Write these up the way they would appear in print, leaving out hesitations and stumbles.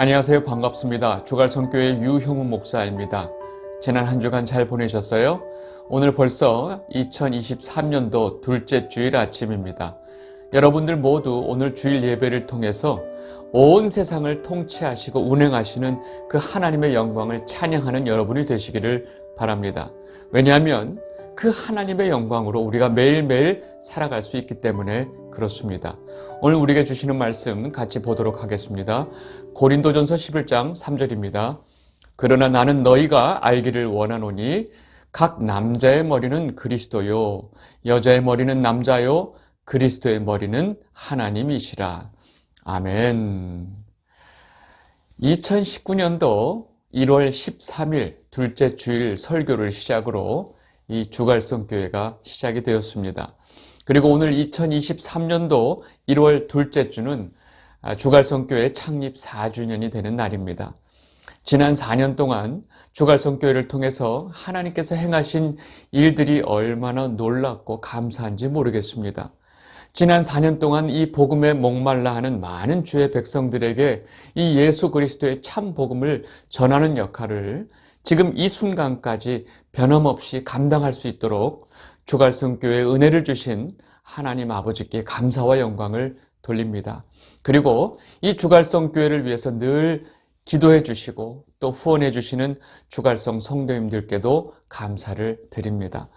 안녕하세요. 반갑습니다. 주갈성교회 유형우 목사입니다. 지난 한 주간 잘 보내셨어요? 오늘 벌써 2023년도 둘째 주일 아침입니다. 여러분들 모두 오늘 주일 예배를 통해서 온 세상을 통치하시고 운행하시는 그 하나님의 영광을 찬양하는 여러분이 되시기를 바랍니다. 왜냐하면 그 하나님의 영광으로 우리가 매일매일 살아갈 수 있기 때문에 그렇습니다. 오늘 우리에게 주시는 말씀 같이 보도록 하겠습니다. 고린도전서 11장 3절입니다. 그러나 나는 너희가 알기를 원하노니 각 남자의 머리는 그리스도요 여자의 머리는 남자요 그리스도의 머리는 하나님이시라. 아멘. 2019년도 1월 13일 둘째 주일 설교를 시작으로 이 주갈성교회가 시작이 되었습니다. 그리고 오늘 2023년도 1월 둘째 주는 주갈성교회 창립 4주년이 되는 날입니다. 지난 4년 동안 주갈성교회를 통해서 하나님께서 행하신 일들이 얼마나 놀랍고 감사한지 모르겠습니다. 지난 4년 동안 이 복음에 목말라 하는 많은 주의 백성들에게 이 예수 그리스도의 참 복음을 전하는 역할을 지금 이 순간까지 변함없이 감당할 수 있도록 주갈성교회에 은혜를 주신 하나님 아버지께 감사와 영광을 돌립니다. 그리고 이 주갈성교회를 위해서 늘 기도해 주시고 또 후원해 주시는 주갈성 성도님들께도 감사를 드립니다.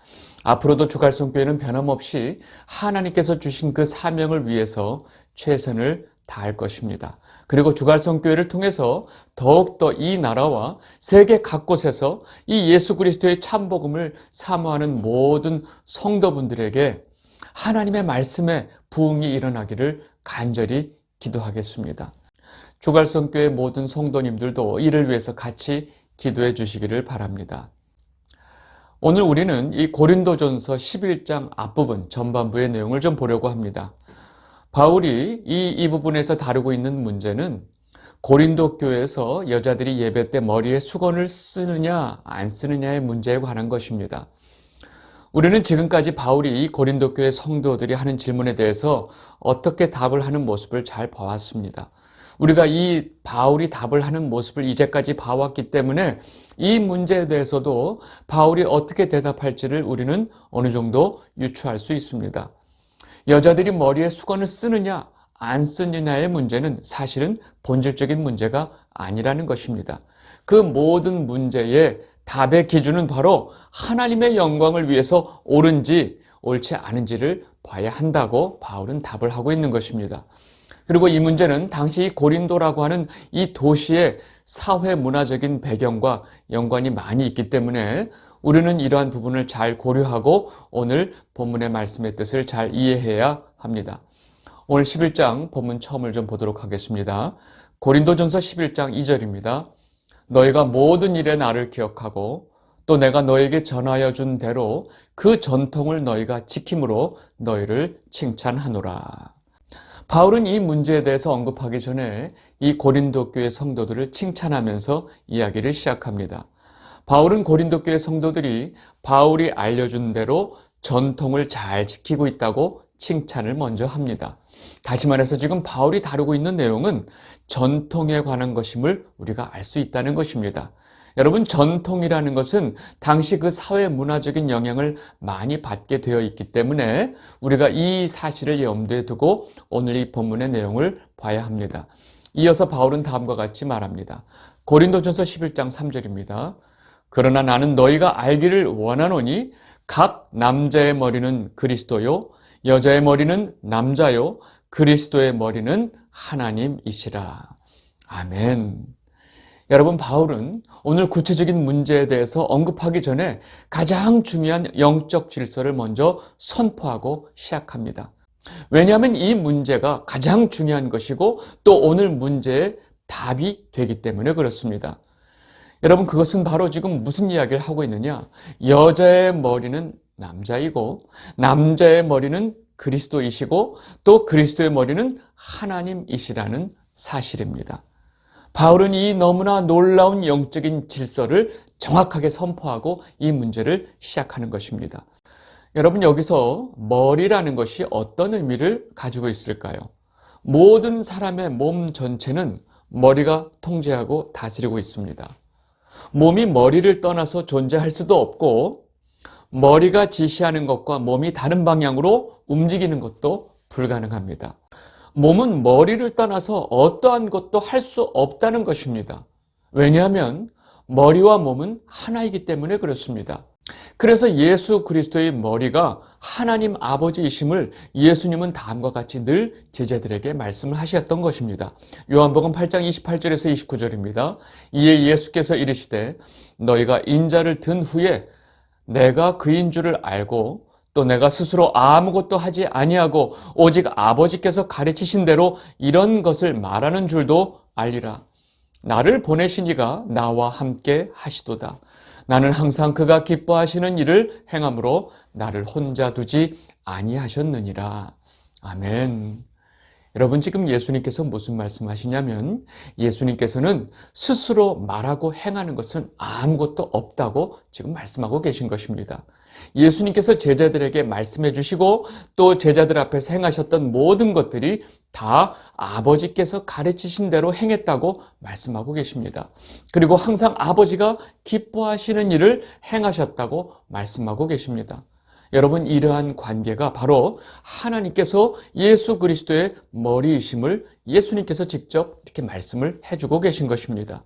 앞으로도 주갈성교회는 변함없이 하나님께서 주신 그 사명을 위해서 최선을 다할 것입니다. 그리고 주갈성교회를 통해서 더욱더 이 나라와 세계 각곳에서 이 예수 그리스도의 참복음을 사모하는 모든 성도분들에게 하나님의 말씀에 부흥이 일어나기를 간절히 기도하겠습니다. 주갈성교회 모든 성도님들도 이를 위해서 같이 기도해 주시기를 바랍니다. 오늘 우리는 이 고린도전서 11장 앞부분 전반부의 내용을 좀 보려고 합니다. 바울이 이 부분에서 다루고 있는 문제는 고린도 교회에서 여자들이 예배 때 머리에 수건을 쓰느냐 안 쓰느냐의 문제에 관한 것입니다. 우리는 지금까지 바울이 이 고린도 교회 성도들이 하는 질문에 대해서 어떻게 답을 하는 모습을 잘 봐왔습니다. 우리가 이 바울이 답을 하는 모습을 이제까지 봐왔기 때문에 이 문제에 대해서도 바울이 어떻게 대답할지를 우리는 어느 정도 유추할 수 있습니다. 여자들이 머리에 수건을 쓰느냐 안 쓰느냐의 문제는 사실은 본질적인 문제가 아니라는 것입니다. 그 모든 문제의 답의 기준은 바로 하나님의 영광을 위해서 옳은지 옳지 않은지를 봐야 한다고 바울은 답을 하고 있는 것입니다. 그리고 이 문제는 당시 고린도라고 하는 이 도시의 사회 문화적인 배경과 연관이 많이 있기 때문에 우리는 이러한 부분을 잘 고려하고 오늘 본문의 말씀의 뜻을 잘 이해해야 합니다. 오늘 11장 본문 처음을 좀 보도록 하겠습니다. 고린도전서 11장 2절입니다. 너희가 모든 일에 나를 기억하고 또 내가 너에게 전하여 준 대로 그 전통을 너희가 지킴으로 너희를 칭찬하노라. 바울은 이 문제에 대해서 언급하기 전에 이 고린도 교회 성도들을 칭찬하면서 이야기를 시작합니다. 바울은 고린도 교회 성도들이 바울이 알려준 대로 전통을 잘 지키고 있다고 칭찬을 먼저 합니다. 다시 말해서 지금 바울이 다루고 있는 내용은 전통에 관한 것임을 우리가 알 수 있다는 것입니다. 여러분, 전통이라는 것은 당시 그 사회 문화적인 영향을 많이 받게 되어 있기 때문에 우리가 이 사실을 염두에 두고 오늘 이 본문의 내용을 봐야 합니다. 이어서 바울은 다음과 같이 말합니다. 고린도전서 11장 3절입니다. 그러나 나는 너희가 알기를 원하노니 각 남자의 머리는 그리스도요 여자의 머리는 남자요 그리스도의 머리는 하나님이시라. 아멘. 여러분, 바울은 오늘 구체적인 문제에 대해서 언급하기 전에 가장 중요한 영적 질서를 먼저 선포하고 시작합니다. 왜냐하면 이 문제가 가장 중요한 것이고 또 오늘 문제의 답이 되기 때문에 그렇습니다. 여러분, 그것은 바로 지금 무슨 이야기를 하고 있느냐? 여자의 머리는 남자이고 남자의 머리는 그리스도이시고 또 그리스도의 머리는 하나님이시라는 사실입니다. 바울은 이 너무나 놀라운 영적인 질서를 정확하게 선포하고 이 문제를 시작하는 것입니다. 여러분, 여기서 머리라는 것이 어떤 의미를 가지고 있을까요? 모든 사람의 몸 전체는 머리가 통제하고 다스리고 있습니다. 몸이 머리를 떠나서 존재할 수도 없고 머리가 지시하는 것과 몸이 다른 방향으로 움직이는 것도 불가능합니다. 몸은 머리를 떠나서 어떠한 것도 할 수 없다는 것입니다. 왜냐하면 머리와 몸은 하나이기 때문에 그렇습니다. 그래서 예수 그리스도의 머리가 하나님 아버지이심을 예수님은 다음과 같이 늘 제자들에게 말씀을 하셨던 것입니다. 요한복음 8장 28절에서 29절입니다. 이에 예수께서 이르시되 너희가 인자를 든 후에 내가 그인 줄을 알고 또 내가 스스로 아무것도 하지 아니하고 오직 아버지께서 가르치신 대로 이런 것을 말하는 줄도 알리라. 나를 보내신 이가 나와 함께 하시도다. 나는 항상 그가 기뻐하시는 일을 행함으로 나를 혼자 두지 아니하셨느니라. 아멘. 여러분, 지금 예수님께서 무슨 말씀하시냐면 예수님께서는 스스로 말하고 행하는 것은 아무것도 없다고 지금 말씀하고 계신 것입니다. 예수님께서 제자들에게 말씀해 주시고 또 제자들 앞에서 행하셨던 모든 것들이 다 아버지께서 가르치신 대로 행했다고 말씀하고 계십니다. 그리고 항상 아버지가 기뻐하시는 일을 행하셨다고 말씀하고 계십니다. 여러분, 이러한 관계가 바로 하나님께서 예수 그리스도의 머리이심을 예수님께서 직접 이렇게 말씀을 해주고 계신 것입니다.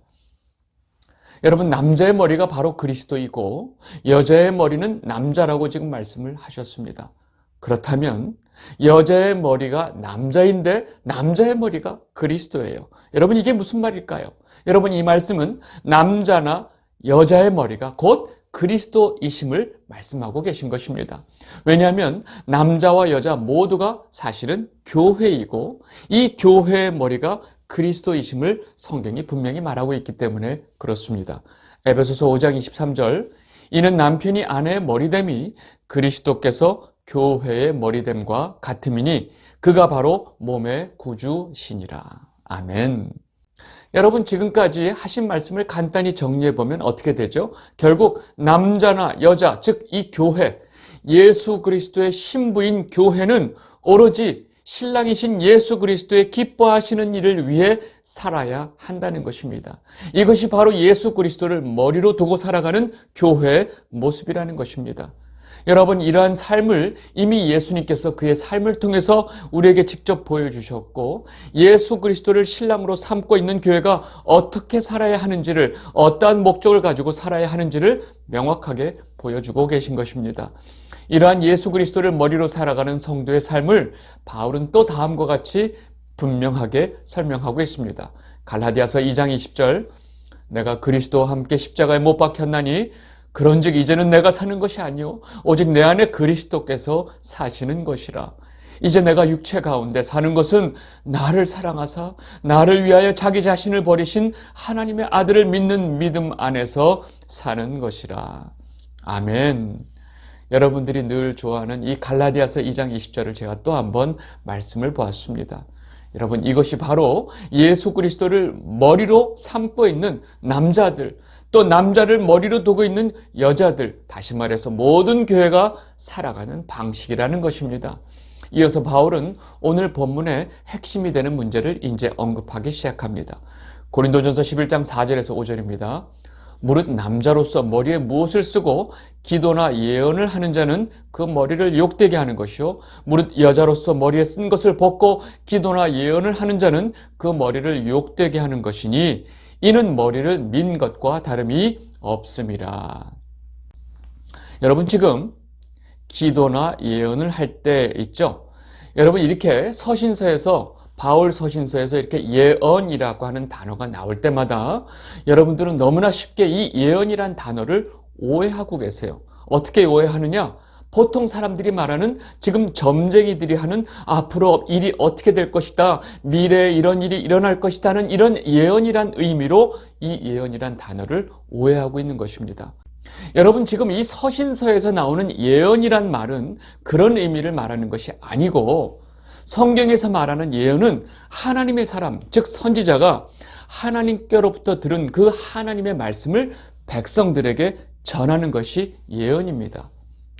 여러분, 남자의 머리가 바로 그리스도이고 여자의 머리는 남자라고 지금 말씀을 하셨습니다. 그렇다면 여자의 머리가 남자인데 남자의 머리가 그리스도예요. 여러분, 이게 무슨 말일까요? 여러분, 이 말씀은 남자나 여자의 머리가 곧 그리스도이심을 말씀하고 계신 것입니다. 왜냐하면 남자와 여자 모두가 사실은 교회이고 이 교회의 머리가 그리스도이심을 성경이 분명히 말하고 있기 때문에 그렇습니다. 에베소서 5장 23절 이는 남편이 아내의 머리됨이 그리스도께서 교회의 머리됨과 같음이니 그가 바로 몸의 구주시니라. 아멘. 여러분, 지금까지 하신 말씀을 간단히 정리해보면 어떻게 되죠? 결국 남자나 여자, 즉 이 교회, 예수 그리스도의 신부인 교회는 오로지 신랑이신 예수 그리스도의 기뻐하시는 일을 위해 살아야 한다는 것입니다. 이것이 바로 예수 그리스도를 머리로 두고 살아가는 교회의 모습이라는 것입니다. 여러분, 이러한 삶을 이미 예수님께서 그의 삶을 통해서 우리에게 직접 보여주셨고 예수 그리스도를 신랑으로 삼고 있는 교회가 어떻게 살아야 하는지를, 어떠한 목적을 가지고 살아야 하는지를 명확하게 보여주고 계신 것입니다. 이러한 예수 그리스도를 머리로 살아가는 성도의 삶을 바울은 또 다음과 같이 분명하게 설명하고 있습니다. 갈라디아서 2장 20절 내가 그리스도와 함께 십자가에 못 박혔나니 그런즉 이제는 내가 사는 것이 아니요 오직 내 안에 그리스도께서 사시는 것이라. 이제 내가 육체 가운데 사는 것은 나를 사랑하사 나를 위하여 자기 자신을 버리신 하나님의 아들을 믿는 믿음 안에서 사는 것이라. 아멘. 여러분들이 늘 좋아하는 이 갈라디아서 2장 20절을 제가 또 한번 말씀을 보았습니다. 여러분, 이것이 바로 예수 그리스도를 머리로 삼고 있는 남자들, 또 남자를 머리로 두고 있는 여자들, 다시 말해서 모든 교회가 살아가는 방식이라는 것입니다. 이어서 바울은 오늘 본문의 핵심이 되는 문제를 이제 언급하기 시작합니다. 고린도전서 11장 4절에서 5절입니다. 무릇 남자로서 머리에 무엇을 쓰고 기도나 예언을 하는 자는 그 머리를 욕되게 하는 것이요 무릇 여자로서 머리에 쓴 것을 벗고 기도나 예언을 하는 자는 그 머리를 욕되게 하는 것이니 이는 머리를 민 것과 다름이 없음이라. 여러분, 지금 기도나 예언을 할 때 있죠? 여러분, 이렇게 서신서에서 바울 서신서에서 이렇게 예언이라고 하는 단어가 나올 때마다 여러분들은 너무나 쉽게 이 예언이란 단어를 오해하고 계세요. 어떻게 오해하느냐? 보통 사람들이 말하는 지금 점쟁이들이 하는 앞으로 일이 어떻게 될 것이다, 미래에 이런 일이 일어날 것이다는 이런 예언이란 의미로 이 예언이란 단어를 오해하고 있는 것입니다. 여러분, 지금 이 서신서에서 나오는 예언이란 말은 그런 의미를 말하는 것이 아니고 성경에서 말하는 예언은 하나님의 사람, 즉 선지자가 하나님께로부터 들은 그 하나님의 말씀을 백성들에게 전하는 것이 예언입니다.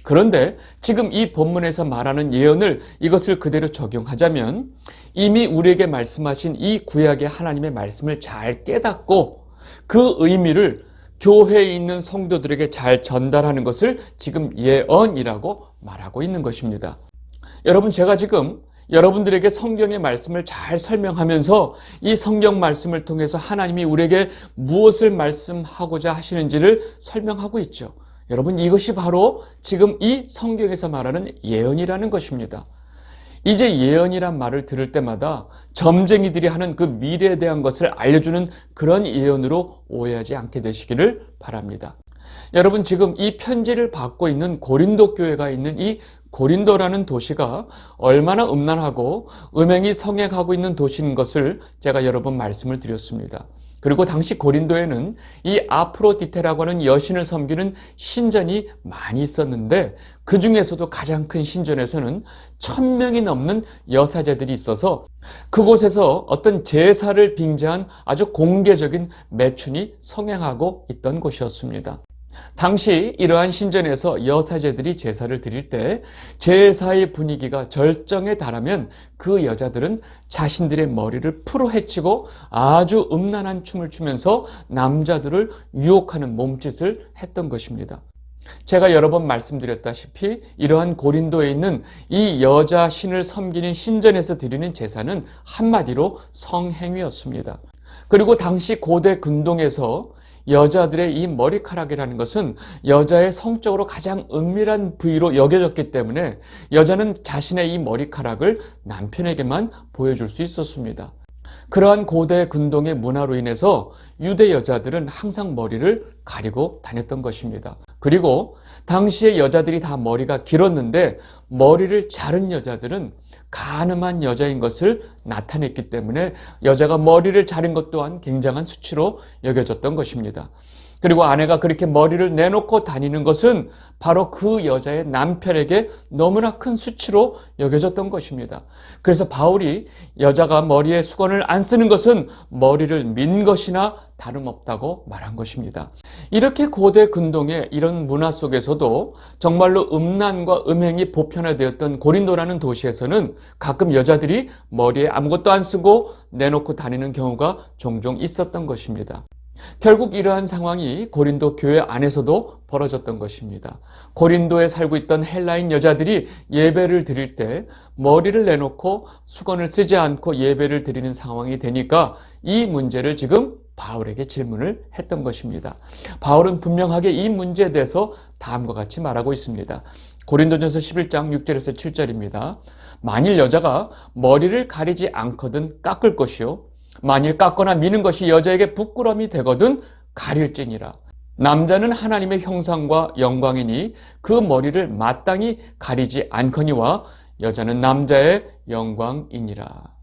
그런데 지금 이 본문에서 말하는 예언을 이것을 그대로 적용하자면 이미 우리에게 말씀하신 이 구약의 하나님의 말씀을 잘 깨닫고 그 의미를 교회에 있는 성도들에게 잘 전달하는 것을 지금 예언이라고 말하고 있는 것입니다. 여러분, 제가 지금 여러분들에게 성경의 말씀을 잘 설명하면서 이 성경 말씀을 통해서 하나님이 우리에게 무엇을 말씀하고자 하시는지를 설명하고 있죠. 여러분, 이것이 바로 지금 이 성경에서 말하는 예언이라는 것입니다. 이제 예언이란 말을 들을 때마다 점쟁이들이 하는 그 미래에 대한 것을 알려주는 그런 예언으로 오해하지 않게 되시기를 바랍니다. 여러분, 지금 이 편지를 받고 있는 고린도 교회가 있는 이 고린도라는 도시가 얼마나 음란하고 음행이 성행하고 있는 도시인 것을 제가 여러 번 말씀을 드렸습니다. 그리고 당시 고린도에는 이 아프로디테라고 하는 여신을 섬기는 신전이 많이 있었는데 그 중에서도 가장 큰 신전에서는 1000명이 넘는 여사제들이 있어서 그곳에서 어떤 제사를 빙자한 아주 공개적인 매춘이 성행하고 있던 곳이었습니다. 당시 이러한 신전에서 여사제들이 제사를 드릴 때 제사의 분위기가 절정에 달하면 그 여자들은 자신들의 머리를 풀어 헤치고 아주 음란한 춤을 추면서 남자들을 유혹하는 몸짓을 했던 것입니다. 제가 여러 번 말씀드렸다시피 이러한 고린도에 있는 이 여자 신을 섬기는 신전에서 드리는 제사는 한마디로 성행위였습니다. 그리고 당시 고대 근동에서 여자들의 이 머리카락이라는 것은 여자의 성적으로 가장 은밀한 부위로 여겨졌기 때문에 여자는 자신의 이 머리카락을 남편에게만 보여줄 수 있었습니다. 그러한 고대 근동의 문화로 인해서 유대 여자들은 항상 머리를 가리고 다녔던 것입니다. 그리고 당시의 여자들이 다 머리가 길었는데 머리를 자른 여자들은 가늠한 여자인 것을 나타냈기 때문에 여자가 머리를 자른 것 또한 굉장한 수치로 여겨졌던 것입니다. 그리고 아내가 그렇게 머리를 내놓고 다니는 것은 바로 그 여자의 남편에게 너무나 큰 수치로 여겨졌던 것입니다. 그래서 바울이 여자가 머리에 수건을 안 쓰는 것은 머리를 민 것이나 다름없다고 말한 것입니다. 이렇게 고대 근동의 이런 문화 속에서도 정말로 음란과 음행이 보편화되었던 고린도라는 도시에서는 가끔 여자들이 머리에 아무것도 안 쓰고 내놓고 다니는 경우가 종종 있었던 것입니다. 결국 이러한 상황이 고린도 교회 안에서도 벌어졌던 것입니다. 고린도에 살고 있던 헬라인 여자들이 예배를 드릴 때 머리를 내놓고 수건을 쓰지 않고 예배를 드리는 상황이 되니까 이 문제를 지금 바울에게 질문을 했던 것입니다. 바울은 분명하게 이 문제에 대해서 다음과 같이 말하고 있습니다. 고린도전서 11장 6절에서 7절입니다. 만일 여자가 머리를 가리지 않거든 깎을 것이요 만일 깎거나 미는 것이 여자에게 부끄러움이 되거든 가릴지니라. 남자는 하나님의 형상과 영광이니 그 머리를 마땅히 가리지 않거니와 여자는 남자의 영광이니라.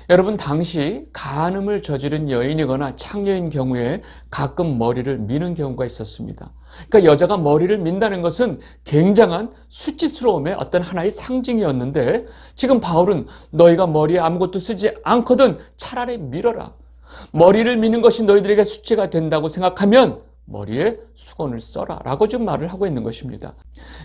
여러분, 당시 간음을 저지른 여인이거나 창녀인 경우에 가끔 머리를 미는 경우가 있었습니다. 그러니까 여자가 머리를 민다는 것은 굉장한 수치스러움의 어떤 하나의 상징이었는데 지금 바울은 너희가 머리에 아무것도 쓰지 않거든 차라리 밀어라. 머리를 미는 것이 너희들에게 수치가 된다고 생각하면 머리에 수건을 써라 라고 좀 말을 하고 있는 것입니다.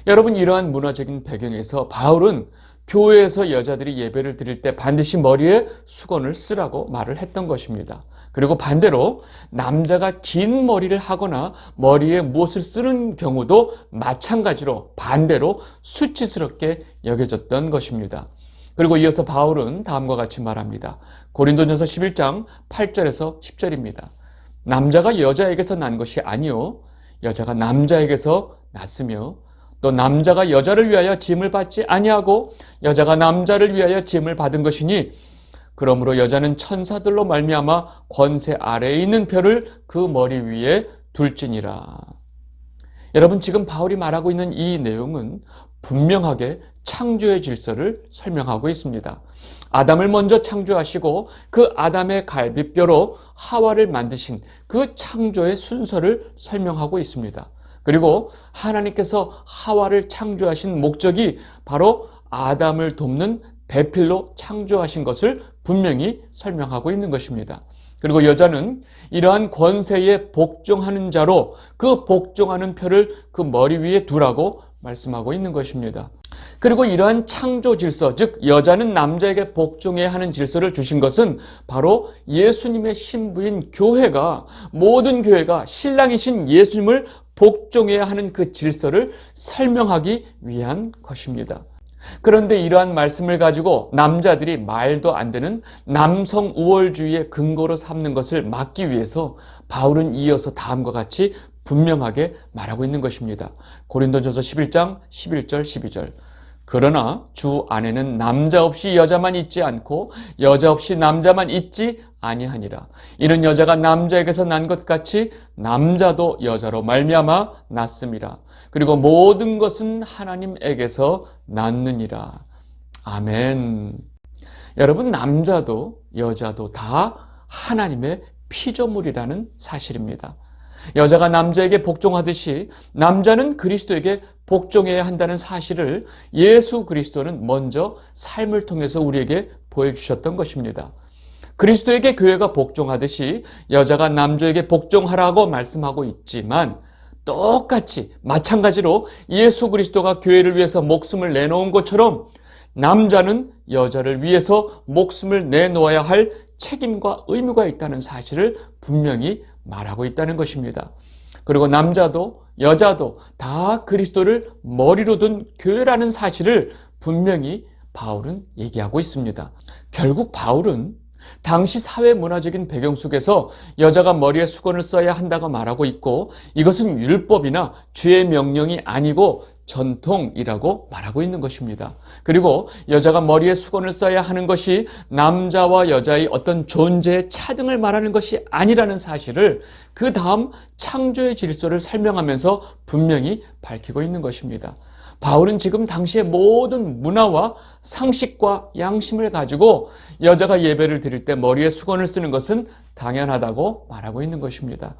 여러분, 이러한 문화적인 배경에서 바울은 교회에서 여자들이 예배를 드릴 때 반드시 머리에 수건을 쓰라고 말을 했던 것입니다. 그리고 반대로 남자가 긴 머리를 하거나 머리에 무엇을 쓰는 경우도 마찬가지로 반대로 수치스럽게 여겨졌던 것입니다. 그리고 이어서 바울은 다음과 같이 말합니다. 고린도전서 11장 8절에서 10절입니다. 남자가 여자에게서 난 것이 아니요 여자가 남자에게서 났으며 또 남자가 여자를 위하여 짐을 받지 아니하고 여자가 남자를 위하여 짐을 받은 것이니 그러므로 여자는 천사들로 말미암아 권세 아래에 있는 별을 그 머리 위에 둘지니라. 여러분, 지금 바울이 말하고 있는 이 내용은 분명하게 창조의 질서를 설명하고 있습니다. 아담을 먼저 창조하시고 그 아담의 갈비뼈로 하와를 만드신 그 창조의 순서를 설명하고 있습니다. 그리고 하나님께서 하와를 창조하신 목적이 바로 아담을 돕는 배필로 창조하신 것을 분명히 설명하고 있는 것입니다. 그리고 여자는 이러한 권세에 복종하는 자로 그 복종하는 표를 그 머리 위에 두라고 말씀하고 있는 것입니다. 그리고 이러한 창조 질서, 즉 여자는 남자에게 복종해야 하는 질서를 주신 것은 바로 예수님의 신부인 교회가, 모든 교회가 신랑이신 예수님을 복종해야 하는 그 질서를 설명하기 위한 것입니다. 그런데 이러한 말씀을 가지고 남자들이 말도 안 되는 남성 우월주의의 근거로 삼는 것을 막기 위해서 바울은 이어서 다음과 같이 분명하게 말하고 있는 것입니다. 고린도전서 11장 11절 12절. 그러나 주 안에는 남자 없이 여자만 있지 않고 여자 없이 남자만 있지 아니하니라. 이는 여자가 남자에게서 난 것 같이 남자도 여자로 말미암아 났음이라. 그리고 모든 것은 하나님에게서 났느니라. 아멘. 여러분, 남자도 여자도 다 하나님의 피조물이라는 사실입니다. 여자가 남자에게 복종하듯이 남자는 그리스도에게 복종해야 한다는 사실을 예수 그리스도는 먼저 삶을 통해서 우리에게 보여주셨던 것입니다. 그리스도에게 교회가 복종하듯이 여자가 남자에게 복종하라고 말씀하고 있지만 똑같이 마찬가지로 예수 그리스도가 교회를 위해서 목숨을 내놓은 것처럼 남자는 여자를 위해서 목숨을 내놓아야 할 책임과 의무가 있다는 사실을 분명히 말하고 있다는 것입니다. 그리고 남자도 여자도 다 그리스도를 머리로 둔 교회라는 사실을 분명히 바울은 얘기하고 있습니다. 결국 바울은 당시 사회 문화적인 배경 속에서 여자가 머리에 수건을 써야 한다고 말하고 있고, 이것은 율법이나 주의 명령이 아니고 전통이라고 말하고 있는 것입니다. 그리고 여자가 머리에 수건을 써야 하는 것이 남자와 여자의 어떤 존재의 차등을 말하는 것이 아니라는 사실을 그 다음 창조의 질서를 설명하면서 분명히 밝히고 있는 것입니다. 바울은 지금 당시의 모든 문화와 상식과 양심을 가지고 여자가 예배를 드릴 때 머리에 수건을 쓰는 것은 당연하다고 말하고 있는 것입니다.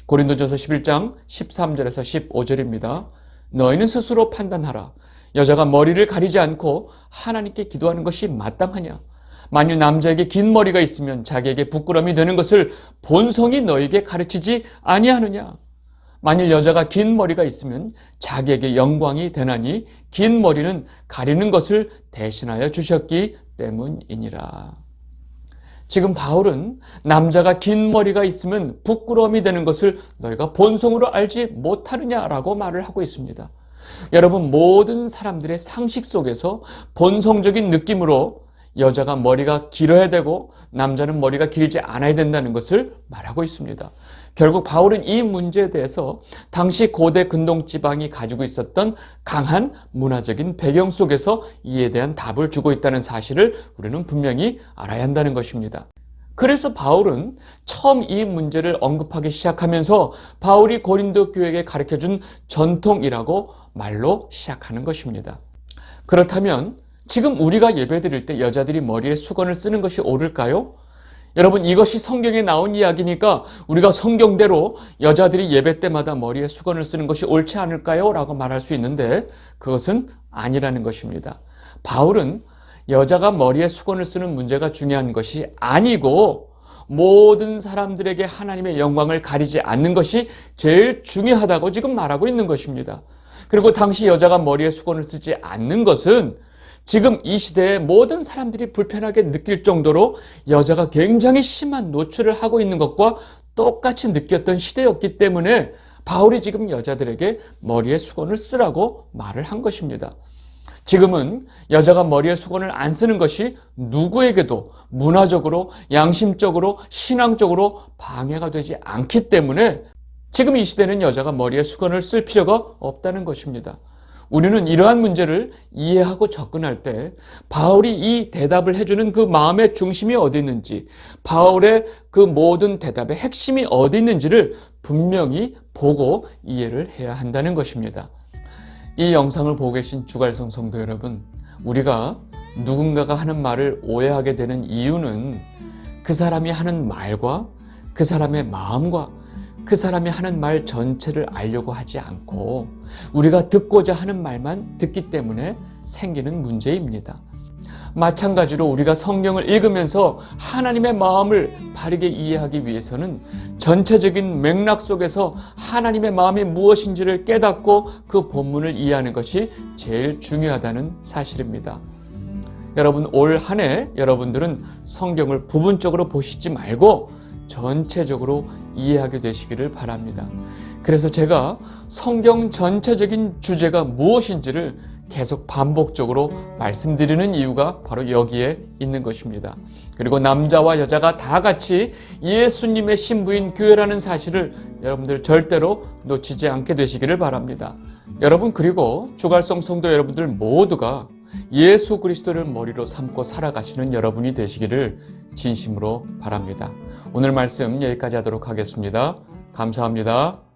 고린도전서 11장 13절에서 15절입니다. 너희는 스스로 판단하라. 여자가 머리를 가리지 않고 하나님께 기도하는 것이 마땅하냐? 만일 남자에게 긴 머리가 있으면 자기에게 부끄러움이 되는 것을 본성이 너희에게 가르치지 아니하느냐? 만일 여자가 긴 머리가 있으면 자기에게 영광이 되나니 긴 머리는 가리는 것을 대신하여 주셨기 때문이니라. 지금 바울은 남자가 긴 머리가 있으면 부끄러움이 되는 것을 너희가 본성으로 알지 못하느냐라고 말을 하고 있습니다. 여러분, 모든 사람들의 상식 속에서 본성적인 느낌으로 여자가 머리가 길어야 되고 남자는 머리가 길지 않아야 된다는 것을 말하고 있습니다. 결국 바울은 이 문제에 대해서 당시 고대 근동지방이 가지고 있었던 강한 문화적인 배경 속에서 이에 대한 답을 주고 있다는 사실을 우리는 분명히 알아야 한다는 것입니다. 그래서 바울은 처음 이 문제를 언급하기 시작하면서 바울이 고린도 교회에게 가르쳐준 전통이라고 말로 시작하는 것입니다. 그렇다면 지금 우리가 예배드릴 때 여자들이 머리에 수건을 쓰는 것이 옳을까요? 여러분, 이것이 성경에 나온 이야기니까 우리가 성경대로 여자들이 예배 때마다 머리에 수건을 쓰는 것이 옳지 않을까요? 라고 말할 수 있는데 그것은 아니라는 것입니다. 바울은 여자가 머리에 수건을 쓰는 문제가 중요한 것이 아니고 모든 사람들에게 하나님의 영광을 가리지 않는 것이 제일 중요하다고 지금 말하고 있는 것입니다. 그리고 당시 여자가 머리에 수건을 쓰지 않는 것은 지금 이 시대에 모든 사람들이 불편하게 느낄 정도로 여자가 굉장히 심한 노출을 하고 있는 것과 똑같이 느꼈던 시대였기 때문에 바울이 지금 여자들에게 머리에 수건을 쓰라고 말을 한 것입니다. 지금은 여자가 머리에 수건을 안 쓰는 것이 누구에게도 문화적으로, 양심적으로, 신앙적으로 방해가 되지 않기 때문에 지금 이 시대는 여자가 머리에 수건을 쓸 필요가 없다는 것입니다. 우리는 이러한 문제를 이해하고 접근할 때 바울이 이 대답을 해주는 그 마음의 중심이 어디 있는지, 바울의 그 모든 대답의 핵심이 어디 있는지를 분명히 보고 이해를 해야 한다는 것입니다. 이 영상을 보고 계신 주갈성 성도 여러분, 우리가 누군가가 하는 말을 오해하게 되는 이유는 그 사람이 하는 말과 그 사람의 마음과 그 사람이 하는 말 전체를 알려고 하지 않고 우리가 듣고자 하는 말만 듣기 때문에 생기는 문제입니다. 마찬가지로 우리가 성경을 읽으면서 하나님의 마음을 바르게 이해하기 위해서는 전체적인 맥락 속에서 하나님의 마음이 무엇인지를 깨닫고 그 본문을 이해하는 것이 제일 중요하다는 사실입니다. 여러분, 올 한 해 여러분들은 성경을 부분적으로 보시지 말고 전체적으로 이해하게 되시기를 바랍니다. 그래서 제가 성경 전체적인 주제가 무엇인지를 계속 반복적으로 말씀드리는 이유가 바로 여기에 있는 것입니다. 그리고 남자와 여자가 다 같이 예수님의 신부인 교회라는 사실을 여러분들 절대로 놓치지 않게 되시기를 바랍니다. 여러분, 그리고 주갈성 성도 여러분들 모두가 예수 그리스도를 머리로 삼고 살아가시는 여러분이 되시기를 진심으로 바랍니다. 오늘 말씀 여기까지 하도록 하겠습니다. 감사합니다.